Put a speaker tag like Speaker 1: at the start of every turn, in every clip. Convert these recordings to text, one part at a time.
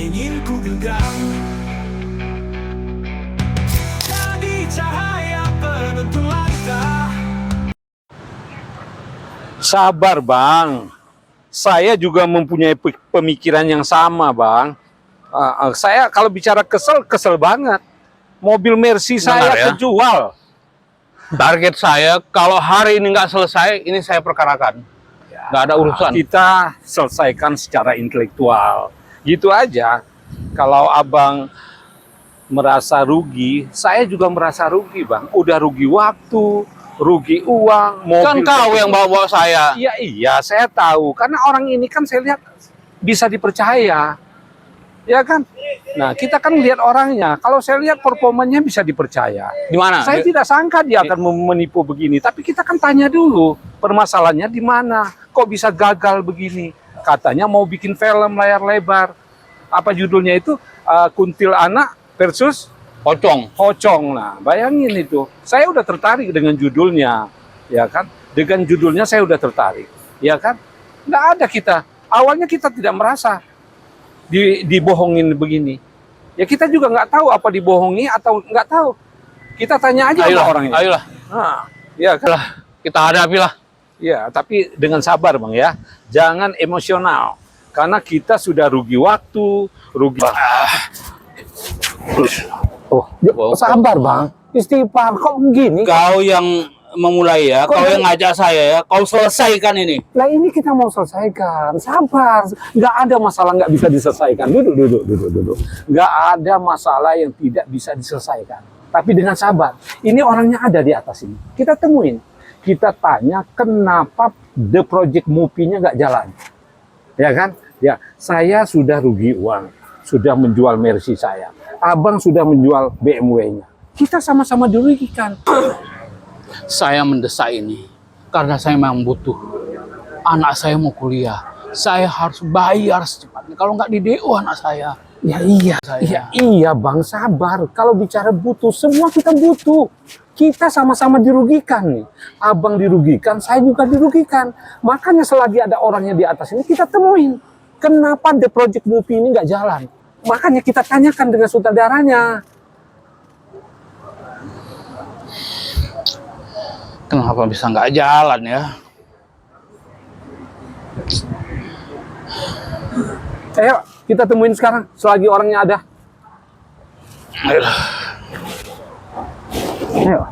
Speaker 1: ingin ku genggam, jadi cahaya penentu langkah.
Speaker 2: Sabar bang, saya juga mempunyai pemikiran yang sama bang. Saya kalau bicara kesel banget. Mobil Mercy saya
Speaker 3: ya.
Speaker 2: kejual.
Speaker 3: Target saya kalau hari ini nggak selesai, ini saya perkarakan. Nggak ada urusan.
Speaker 2: Kita selesaikan secara intelektual. Gitu aja. Kalau abang merasa rugi, saya juga merasa rugi bang. Udah rugi waktu, rugi uang, mobil.
Speaker 3: Kan kau yang bawa saya.
Speaker 2: Iya, saya tahu. Karena orang ini kan saya lihat bisa dipercaya. Ya kan? Nah, kita kan lihat orangnya. Kalau saya lihat performanya bisa dipercaya.
Speaker 3: Di mana?
Speaker 2: Saya tidak sangka dia akan menipu begini. Tapi kita kan tanya dulu, permasalahannya di mana? Kok bisa gagal begini? Katanya mau bikin film layar lebar. Apa judulnya itu? Kuntil Anak versus
Speaker 3: Pocong.
Speaker 2: Pocong. Nah, bayangin itu. Saya udah tertarik dengan judulnya. Ya kan? Dengan judulnya saya udah tertarik. Ya kan? Nggak ada kita. Awalnya kita tidak merasa dibohongin begini. Ya kita juga nggak tahu apa dibohongi atau nggak tahu. Kita tanya aja sama orangnya.
Speaker 3: Ayolah.
Speaker 2: Nah, ya kan?
Speaker 3: Kita hadapi lah.
Speaker 2: Ya, tapi dengan sabar bang ya. Jangan emosional. Karena kita sudah rugi waktu, rugi. Sabar bang. Istighfar kok begini?
Speaker 3: Kau yang memulai ya, kau yang ngajak saya ya, kau selesaikan ini.
Speaker 2: Lah ini kita mau selesaikan, sabar. Nggak ada masalah nggak bisa diselesaikan. Duduk. Nggak ada masalah yang tidak bisa diselesaikan. Tapi dengan sabar. Ini orangnya ada di atas ini. Kita temuin. Kita tanya kenapa The Project Movie-nya nggak jalan. Ya kan? Ya, saya sudah rugi uang. Sudah menjual Mercy saya. Abang sudah menjual BMW-nya. Kita sama-sama dirugikan.
Speaker 3: Saya mendesak ini karena saya memang butuh. Anak saya mau kuliah. Saya harus bayar secepatnya. Kalau nggak di DO anak saya.
Speaker 2: Ya iya bang, sabar. Kalau bicara butuh, semua kita butuh. Kita sama-sama dirugikan nih. Abang dirugikan, saya juga dirugikan. Makanya selagi ada orangnya di atas ini, kita temuin. Kenapa The Project Movie ini nggak jalan? Makanya kita tanyakan dengan sutradaranya.
Speaker 3: Kenapa bisa nggak jalan ya?
Speaker 2: Ayo, kita temuin sekarang. Selagi orangnya ada.
Speaker 3: Ayolah.
Speaker 2: Ayo.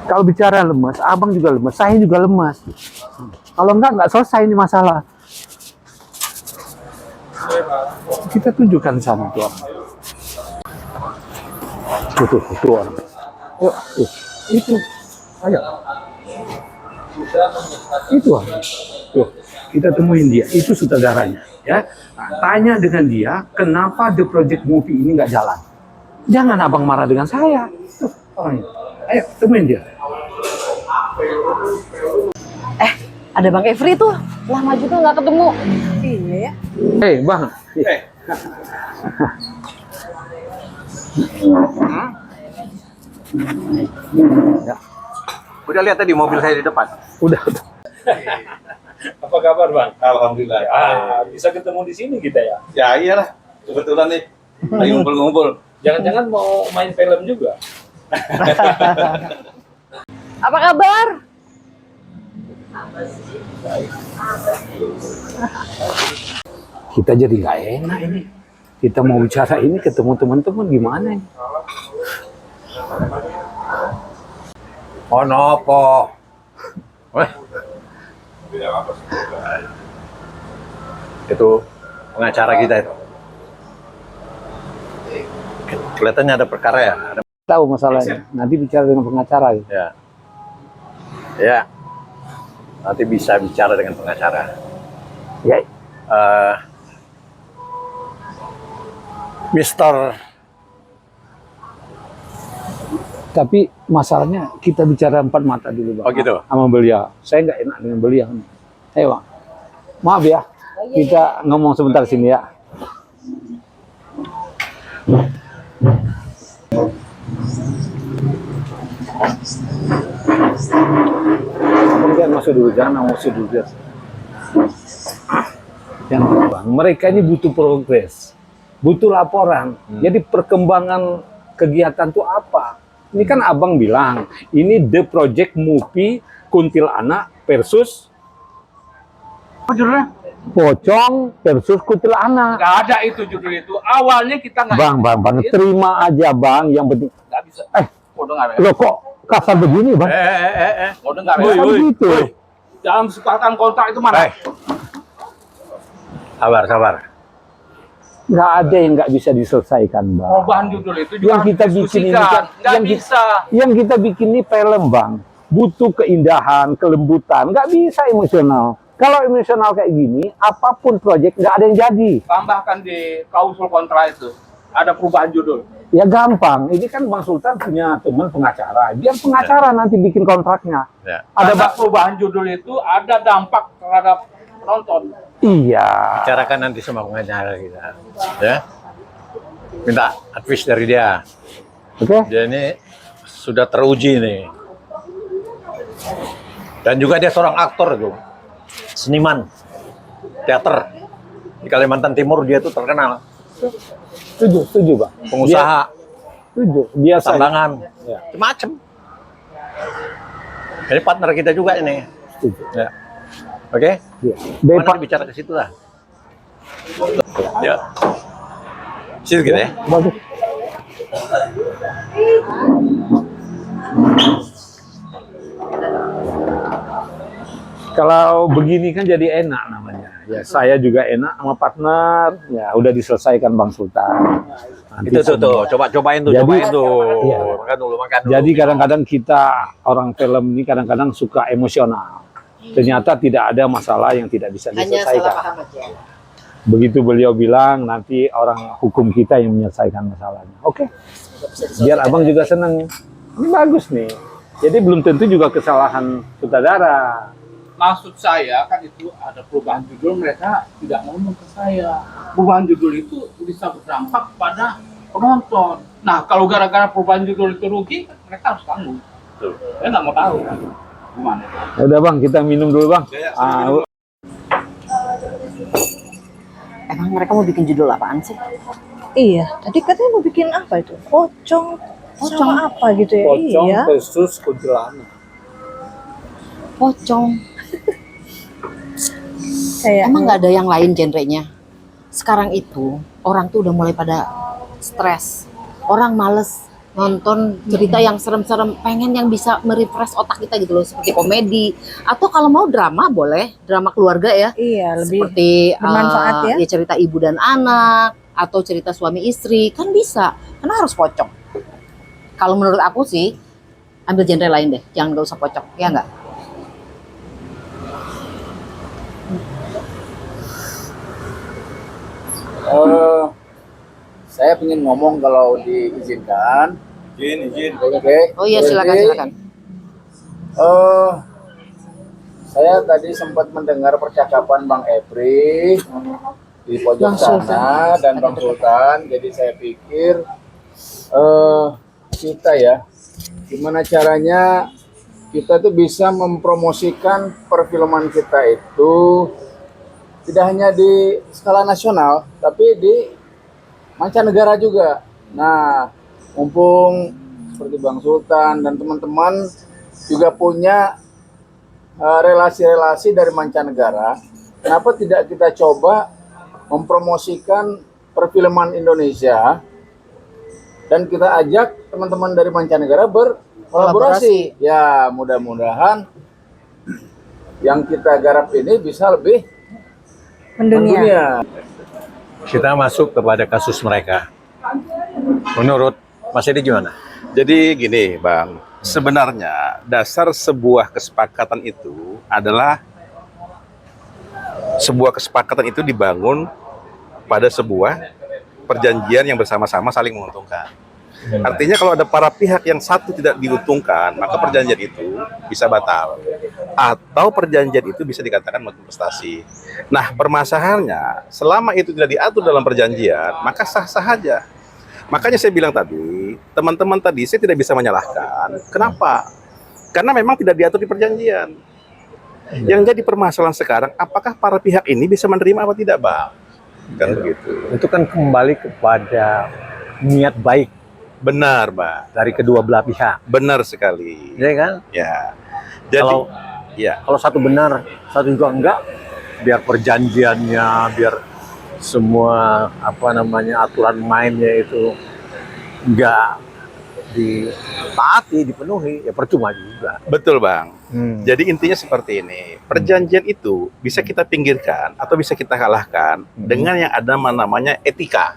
Speaker 2: Kalau bicara lemas, abang juga lemas, saya juga lemas. Kalau nggak selesai ini masalah. Kita tunjukkan sana tuh. Tuh orang. Ayo, itu. Ayo. Itu orang. Tuh, kita temuin dia. Itu sutradaranya. Ya, nah, tanya dengan dia, kenapa The Project Movie ini nggak jalan? Jangan abang marah dengan saya. Tuh, orangnya. Ayo, temuin dia.
Speaker 4: Ada Bang Evri tuh. Lama juga nggak ketemu. Iya ya.
Speaker 2: Hei, Bang.
Speaker 5: Ya. Udah lihat tadi mobil saya di depan?
Speaker 2: Udah. Apa kabar, Bang?
Speaker 5: Alhamdulillah.
Speaker 2: Bisa ketemu di sini kita ya?
Speaker 5: Ya iyalah, kebetulan nih lagi ngumpul-ngumpul.
Speaker 2: Jangan-jangan mau main film juga?
Speaker 4: Apa kabar?
Speaker 2: Kita jadi nggak enak ini. Kita mau bicara ini ketemu teman-teman gimana ini?
Speaker 5: Oh nopo. Itu pengacara kita itu. Kelihatannya ada perkara ya.
Speaker 2: Tahu masalahnya. Nanti bicara dengan pengacara. Gitu.
Speaker 5: Ya. Ya. Nanti bisa bicara dengan pengacara.
Speaker 2: Ya.
Speaker 5: Mister.
Speaker 2: Tapi masalahnya kita bicara empat mata dulu, Bang.
Speaker 5: Oh gitu.
Speaker 2: Sama beliau. Saya nggak enak dengan beliau. Ayo, Bang. Maaf ya. Kita ngomong sebentar sini ya. Kemudian masuk dulu, jangan masuk dulu. Yang Bang, mereka ini butuh progres, butuh laporan. Jadi perkembangan kegiatan itu apa? Ini kan abang bilang, ini The Project Movie Kuntilanak versus
Speaker 3: Apa judulnya?
Speaker 2: Pocong versus Kuntilanak.
Speaker 3: Nggak ada itu judul itu. Awalnya kita nggak.
Speaker 2: Bang, terima aja bang. Yang penting.
Speaker 3: Nggak bisa. Mau dengar ya?
Speaker 2: Lo kok kasar begini bang?
Speaker 3: Mau dengar
Speaker 2: Bukan
Speaker 3: ya?
Speaker 2: gitu.
Speaker 3: Dalam kesepakatan kontrak itu mana?
Speaker 5: Sabar.
Speaker 2: Nggak ada yang nggak bisa diselesaikan bang.
Speaker 3: Perubahan judul itu juga
Speaker 2: Yang kita
Speaker 3: harus
Speaker 2: bikin ini
Speaker 3: diskusikan.
Speaker 2: kan,
Speaker 3: Nggak bisa.
Speaker 2: Yang kita bikin ini film bang, butuh keindahan, kelembutan, nggak bisa emosional. Kalau emosional kayak gini, apapun proyek nggak ada yang jadi.
Speaker 3: Tambahkan di klausul kontrak itu ada perubahan judul.
Speaker 2: Ya gampang. Ini kan Bang Sultan punya teman pengacara. Biar pengacara nanti bikin kontraknya.
Speaker 5: Ya.
Speaker 3: Ada perubahan judul itu ada dampak terhadap penonton.
Speaker 2: Iya.
Speaker 5: Bicarakan nanti sama pengacara kita. Ya. Minta advice dari dia.
Speaker 2: Oke.
Speaker 5: Dia ini sudah teruji nih. Dan juga dia seorang aktor itu. Seniman. Teater. Di Kalimantan Timur dia tuh terkenal.
Speaker 2: Setuju bang.
Speaker 5: Pengusaha.
Speaker 2: Setuju. Biasa.
Speaker 5: Tambangan.
Speaker 2: Ya.
Speaker 5: Macam-macam. Jadi partner kita juga ini.
Speaker 2: Setuju.
Speaker 5: Ya. Oke?
Speaker 2: Ya.
Speaker 5: Mana bicara ke situ lah. Ya. Situ gitu ya.
Speaker 2: Bagus. Kalau begini kan jadi enak namanya. Ya saya juga enak sama partner. Ya udah diselesaikan Bang Sultan. Nanti
Speaker 5: Itu tuh, cobain tuh,
Speaker 2: Jadi-
Speaker 5: cobain tuh.
Speaker 2: Iya.
Speaker 5: Makan dulu.
Speaker 2: Jadi kadang-kadang kita orang film ini kadang-kadang suka emosional. Ternyata tidak ada masalah yang tidak bisa
Speaker 4: Hanya salah
Speaker 2: diselesaikan.
Speaker 4: paham aja.
Speaker 2: Begitu beliau bilang, nanti orang hukum kita yang menyelesaikan masalahnya. Oke, biar abang juga senang. Ini bagus nih. Jadi belum tentu juga kesalahan sutradara.
Speaker 3: Maksud saya kan itu ada perubahan judul, mereka tidak ngomong ke saya. Perubahan judul itu bisa berdampak pada penonton. Nah, kalau gara-gara perubahan judul itu rugi, mereka harus tanggung. Saya nggak mau tahu. Gimana?
Speaker 2: Ya udah bang, kita minum dulu bang.
Speaker 4: Emang mereka mau bikin judul apaan sih?
Speaker 6: Iya, tadi katanya mau bikin apa itu? Pocong sama apa gitu ya? Iya.
Speaker 2: versus kuntilanak.
Speaker 4: Pocong.
Speaker 6: Kayak
Speaker 4: Emang nggak ada yang lain genrenya? Sekarang itu orang tuh udah mulai pada stres. Orang males nonton cerita yang serem-serem, pengen yang bisa merefresh otak kita gitu loh, seperti komedi atau kalau mau drama boleh, drama keluarga ya.
Speaker 6: iya, lebih
Speaker 4: Seperti
Speaker 6: bermanfaat ya.
Speaker 4: cerita ibu dan anak atau cerita suami istri kan bisa. Karena harus pocong. Kalau menurut aku sih ambil genre lain deh, jangan gak usah pocong, ya enggak?
Speaker 7: Saya ingin ngomong kalau diizinkan.
Speaker 5: Izin.
Speaker 7: Oke.
Speaker 4: Oh iya, silakan
Speaker 7: Jadi,
Speaker 4: silakan.
Speaker 7: Saya tadi sempat mendengar percakapan Bang Epri di pojok
Speaker 4: Bang Sultan.
Speaker 7: sana dan Bang Sultan. Jadi saya pikir kita ya, gimana caranya kita tuh bisa mempromosikan perfilman kita itu tidak hanya di skala nasional, tapi di mancanegara juga. Nah, mumpung seperti Bang Sultan dan teman-teman juga punya relasi-relasi dari mancanegara, kenapa tidak kita coba mempromosikan perfilman Indonesia dan kita ajak teman-teman dari mancanegara berkolaborasi. Ya, mudah-mudahan yang kita garap ini bisa lebih mendunia.
Speaker 5: Kita masuk kepada kasus mereka. Menurut Mas Edi gimana?
Speaker 8: Jadi gini Bang, sebenarnya dasar sebuah kesepakatan itu adalah sebuah kesepakatan itu dibangun pada sebuah perjanjian yang bersama-sama saling menguntungkan. Artinya kalau ada para pihak yang satu tidak diuntungkan, maka perjanjian itu bisa batal. Atau perjanjian itu bisa dikatakan prestasi. Nah, permasalahannya, selama itu tidak diatur dalam perjanjian, maka sah-sah saja. Makanya saya bilang tadi, teman-teman tadi saya tidak bisa menyalahkan. Kenapa? Karena memang tidak diatur di perjanjian. Yang jadi permasalahan sekarang, apakah para pihak ini bisa menerima atau tidak, Bang? Kan begitu.
Speaker 5: Itu kan kembali kepada niat baik
Speaker 8: Benar, Bang.
Speaker 5: dari kedua belah pihak,
Speaker 8: Benar sekali.
Speaker 5: ya kan?
Speaker 8: Ya. Jadi,
Speaker 5: Kalau
Speaker 8: ya.
Speaker 5: kalau satu benar, satu juga enggak, biar perjanjiannya, biar semua aturan mainnya itu enggak ditaati, dipenuhi, ya percuma juga.
Speaker 8: Betul, Bang.
Speaker 5: Hmm.
Speaker 8: Jadi intinya seperti ini, perjanjian itu bisa kita pinggirkan atau bisa kita kalahkan dengan yang ada namanya etika.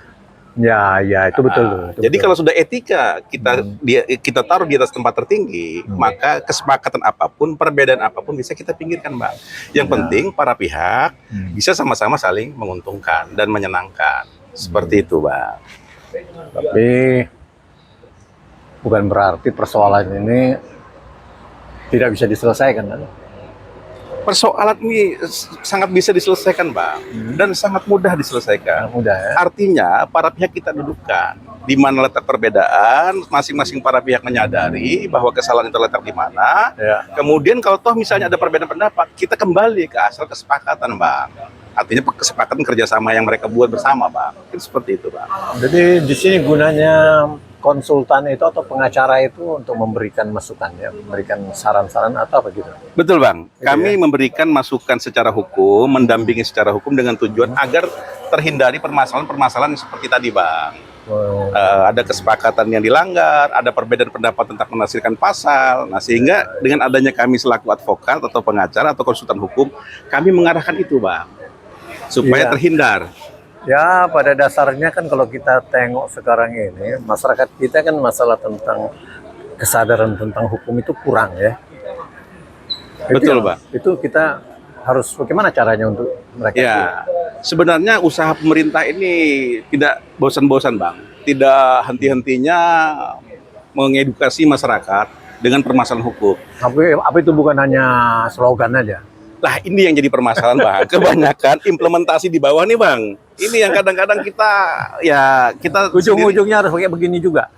Speaker 5: Ya, itu betul. Itu
Speaker 8: Jadi
Speaker 5: betul.
Speaker 8: kalau sudah etika kita taruh di atas tempat tertinggi, maka kesepakatan apapun, perbedaan apapun bisa kita pinggirkan, Bang. Yang penting para pihak bisa sama-sama saling menguntungkan dan menyenangkan. Seperti itu, Bang.
Speaker 5: Tapi bukan berarti persoalan ini tidak bisa diselesaikan, kan?
Speaker 8: Persoalan ini sangat bisa diselesaikan, Bang, dan sangat mudah diselesaikan.
Speaker 5: Mudah ya.
Speaker 8: Artinya para pihak kita dudukkan di mana letak perbedaan, masing-masing para pihak menyadari bahwa kesalahan itu letak di mana.
Speaker 5: Ya.
Speaker 8: Kemudian kalau toh misalnya ada perbedaan pendapat, kita kembali ke asal kesepakatan, Bang. Artinya kesepakatan kerjasama yang mereka buat bersama, Bang. Mungkin seperti itu, Bang.
Speaker 5: Jadi di sini gunanya konsultan itu atau pengacara itu untuk memberikan masukan, ya, memberikan saran-saran atau apa gitu.
Speaker 8: Betul, Bang. Kami
Speaker 5: ya.
Speaker 8: memberikan masukan secara hukum, mendampingi secara hukum dengan tujuan agar terhindari permasalahan-permasalahan seperti tadi, Bang. Ada kesepakatan yang dilanggar, ada perbedaan pendapat tentang menafsirkan pasal. Nah, sehingga dengan adanya kami selaku advokat atau pengacara atau konsultan hukum, kami mengarahkan itu, Bang, supaya
Speaker 5: Iya.
Speaker 8: terhindar.
Speaker 5: Ya, pada dasarnya kan kalau kita tengok sekarang ini, masyarakat kita kan masalah tentang kesadaran tentang hukum itu kurang, ya.
Speaker 8: Betul, Pak.
Speaker 5: Itu kita harus bagaimana caranya untuk mereka?
Speaker 8: Ya, sebenarnya usaha pemerintah ini tidak bosan-bosan, Bang. Tidak henti-hentinya mengedukasi masyarakat dengan permasalahan hukum.
Speaker 5: Apa itu bukan hanya slogan aja?
Speaker 8: Lah, ini yang jadi permasalahan, Bang. Kebanyakan implementasi di bawah nih, Bang. Ini yang kadang-kadang kita sendiri-
Speaker 5: Ujung-ujungnya harus pakai begini juga.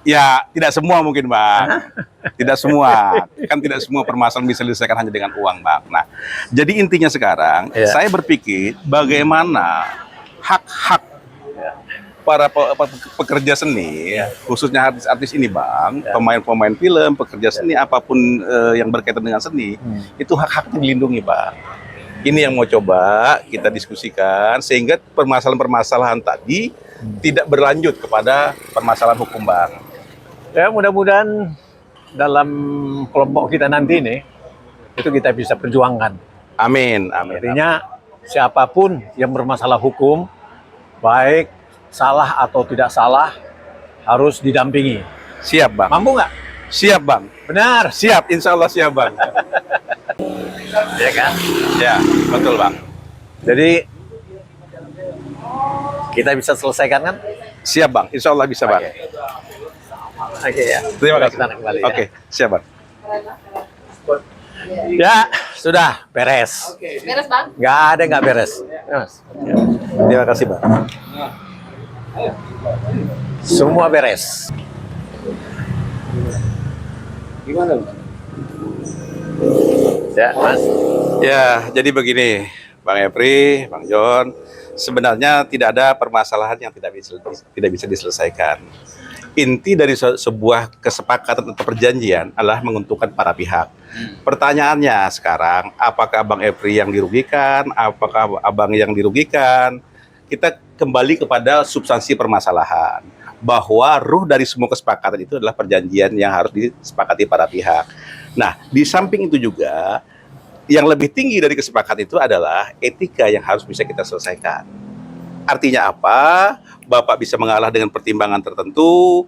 Speaker 8: ya tidak semua mungkin, Bang. Tidak semua. Kan tidak semua permasalahan bisa diselesaikan hanya dengan uang, Bang. Nah, jadi intinya sekarang
Speaker 5: Ya.
Speaker 8: saya berpikir bagaimana hak-hak para pekerja seni, khususnya artis-artis ini, Bang, pemain-pemain film, pekerja seni, apapun yang berkaitan dengan seni, itu hak-haknya dilindungi, Bang. Ini yang mau coba kita diskusikan sehingga permasalahan-permasalahan tadi tidak berlanjut kepada permasalahan hukum, Bang.
Speaker 5: Ya, mudah-mudahan dalam kelompok kita nanti ini itu kita bisa perjuangkan.
Speaker 8: Amin, amin.
Speaker 5: Artinya siapapun yang bermasalah hukum, baik salah atau tidak salah, harus didampingi.
Speaker 8: Siap, Bang.
Speaker 5: Mampu nggak?
Speaker 8: Siap, Bang.
Speaker 5: Benar.
Speaker 8: Siap, insya Allah siap, Bang.
Speaker 5: Ya kan?
Speaker 8: Ya, betul, Bang.
Speaker 5: Jadi kita bisa selesaikan kan?
Speaker 8: Siap, Bang. Insya Allah bisa, Bang.
Speaker 5: Oke ya.
Speaker 8: Terima kasih.
Speaker 5: Kita kembali,
Speaker 8: Oke, siap, Bang.
Speaker 5: Ya, sudah beres.
Speaker 4: Beres, Bang?
Speaker 5: Nggak beres. Ya, Mas.
Speaker 8: Terima kasih, Bang.
Speaker 5: Semua beres.
Speaker 7: Gimana?
Speaker 5: Ya, Mas.
Speaker 8: Ya, jadi begini, Bang Epri, Bang John, sebenarnya tidak ada permasalahan yang tidak bisa diselesaikan. Inti dari sebuah kesepakatan atau perjanjian adalah menguntungkan para pihak. Pertanyaannya sekarang, apakah Bang Epri yang dirugikan, apakah Abang yang dirugikan? Kita kembali kepada substansi permasalahan, bahwa ruh dari semua kesepakatan itu adalah perjanjian yang harus disepakati para pihak. Nah, di samping itu juga, yang lebih tinggi dari kesepakatan itu adalah etika yang harus bisa kita selesaikan. Artinya apa? Bapak bisa mengalah dengan pertimbangan tertentu,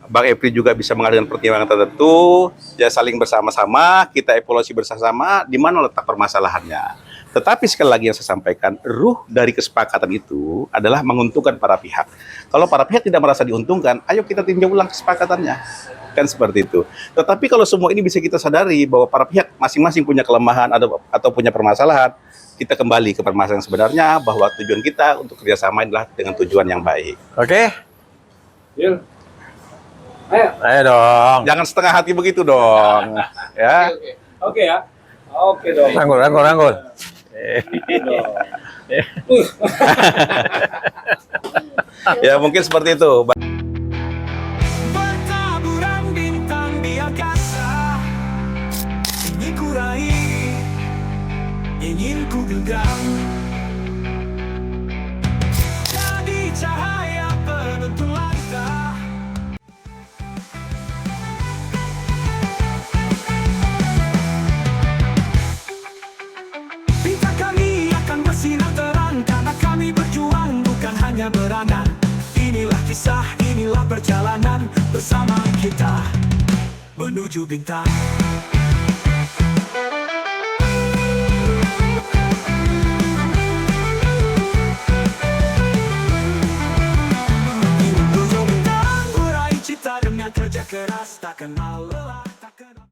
Speaker 8: Bang Epri juga bisa mengalah dengan pertimbangan tertentu, ya saling bersama-sama, kita evaluasi bersama-sama, di mana letak permasalahannya. Tetapi sekali lagi yang saya sampaikan, ruh dari kesepakatan itu adalah menguntungkan para pihak. Kalau para pihak tidak merasa diuntungkan, ayo kita tinjau ulang kesepakatannya. Kan seperti itu. Tetapi kalau semua ini bisa kita sadari bahwa para pihak masing-masing punya kelemahan atau punya permasalahan, kita kembali ke permasalahan yang sebenarnya, bahwa tujuan kita untuk kerjasama adalah dengan tujuan yang baik.
Speaker 5: Oke?
Speaker 7: Yul. Ayo.
Speaker 5: Ayo dong.
Speaker 8: Jangan setengah hati begitu dong. Ya.
Speaker 7: Oke ya.
Speaker 2: Oke dong.
Speaker 5: Ranggul, ranggul, ranggul.
Speaker 8: Ya mungkin seperti itu.
Speaker 1: Bertaburan bintang di angkasa, ingin ku raih, ingin ku genggam, jadi cahaya penentu langkah. Bintang kami akan bersinar terang, karena kami berjuang bukan hanya beranak. Inilah kisah, inilah perjalanan bersama kita menuju bintang. Menuju bintang, meraih cita dengan kerja keras, tak kenal lelah, tak kenal